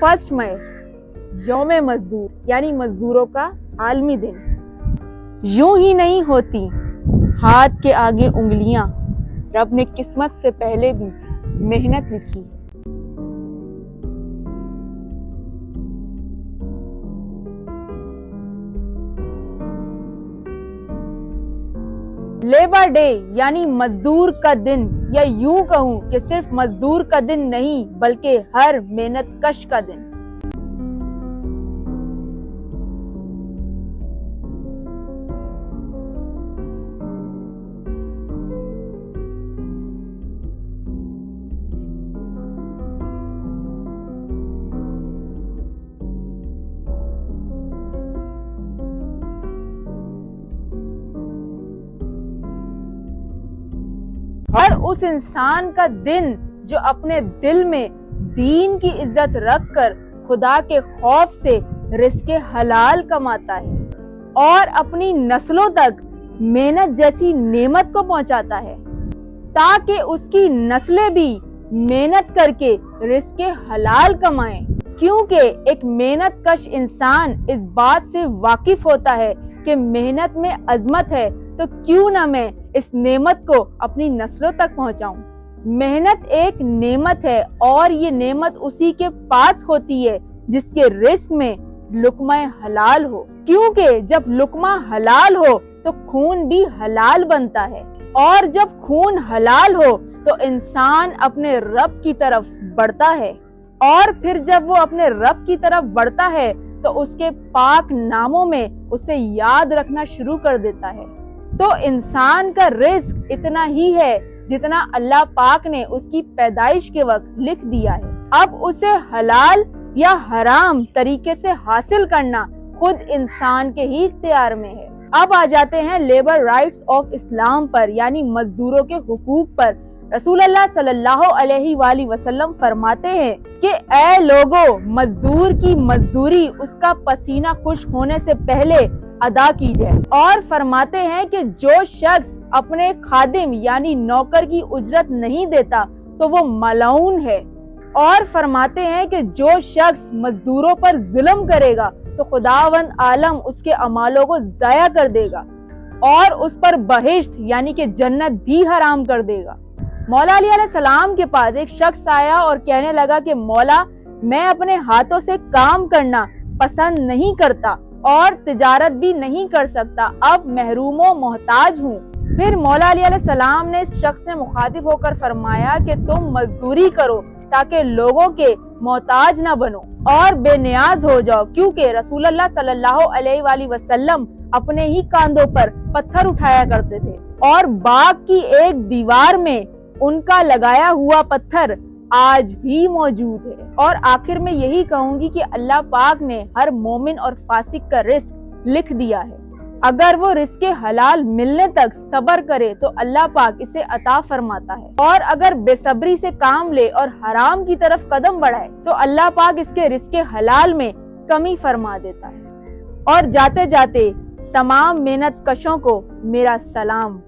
1 मई यौम मजदूर यानी मजदूरों का आलमी दिन। यूं ही नहीं होती हाथ के आगे उंगलियां, रब ने किस्मत से पहले भी मेहनत लिखी है। लेबर डे यानी मजदूर का दिन, या यूं कहूं कि सिर्फ मजदूर का दिन नहीं बल्कि हर मेहनत कश का दिन। हर उस इंसान का दिन जो अपने दिल में दीन की इज्जत रखकर खुदा के खौफ से रिज़्क़े हलाल कमाता है और अपनी नस्लों तक मेहनत जैसी नेमत को पहुंचाता है, ताकि उसकी नस्लें भी मेहनत करके रिज़्क़े हलाल कमाएं। क्योंकि एक मेहनत कश इंसान इस बात से वाकिफ होता है कि मेहनत में अजमत है, तो क्यों ना मैं इस नेमत को अपनी नस्लों तक पहुंचाऊं। मेहनत एक नेमत है और ये नेमत उसी के पास होती है जिसके रिज़्क़ में लुक़मा हलाल हो, क्योंकि जब लुक़मा हलाल हो तो खून भी हलाल बनता है, और जब खून हलाल हो तो इंसान अपने रब की तरफ बढ़ता है, और फिर जब वो अपने रब की तरफ बढ़ता है तो उसके पाक नामों में उसे याद रखना शुरू कर देता है। तो इंसान का रिज़्क़ इतना ही है जितना अल्लाह पाक ने उसकी पैदाइश के वक्त लिख दिया है। अब उसे हलाल या हराम तरीके से हासिल करना खुद इंसान के ही इख्तियार में है। अब आ जाते हैं लेबर राइट्स ऑफ इस्लाम पर, यानी मजदूरों के हुकूक पर। रसूल अल्लाह सल्लल्लाहु अलैहि वसल्लम फरमाते हैं कि ऐ लोगो, मजदूर की मजदूरी उसका पसीना खुश्क होने से पहले अदा की जाए। और फरमाते हैं कि जो शख्स अपने खादिम यानी नौकर की उजरत नहीं देता तो वो मलऊन है। और फरमाते हैं कि जो शख्स मजदूरों पर जुल्म करेगा तो खुदावंद आलम उसके अमालों को जाया कर देगा और उस पर बहिश्त यानी कि जन्नत भी हराम कर देगा। मौला अली अलैहिस्सलाम के पास एक शख्स आया और कहने लगा कि मौला, मैं अपने हाथों से काम करना पसंद नहीं करता और तिजारत भी नहीं कर सकता, अब महरूमो मोहताज हूँ। फिर मौला अली अलैहिस्सलाम ने इस शख्स से मुखातिब होकर फरमाया कि तुम मजदूरी करो ताकि लोगों के मोहताज न बनो और बेनियाज हो जाओ, क्योंकि रसूलुल्लाह सल्लल्लाहु अलैहि वसल्लम अपने ही कांधों पर पत्थर उठाया करते थे और बाग की एक दीवार में उनका लगाया हुआ पत्थर आज भी मौजूद है। और आखिर में यही कहूंगी कि अल्लाह पाक ने हर मोमिन और फासिक का रिज़्क़ लिख दिया है। अगर वो रिज़्क़े हलाल मिलने तक सब्र करे तो अल्लाह पाक इसे अता फरमाता है, और अगर बेसब्री से काम ले और हराम की तरफ कदम बढ़ाए तो अल्लाह पाक इसके रिज़्क़े हलाल में कमी फरमा देता है। और जाते जाते तमाम मेहनत कशों को मेरा सलाम।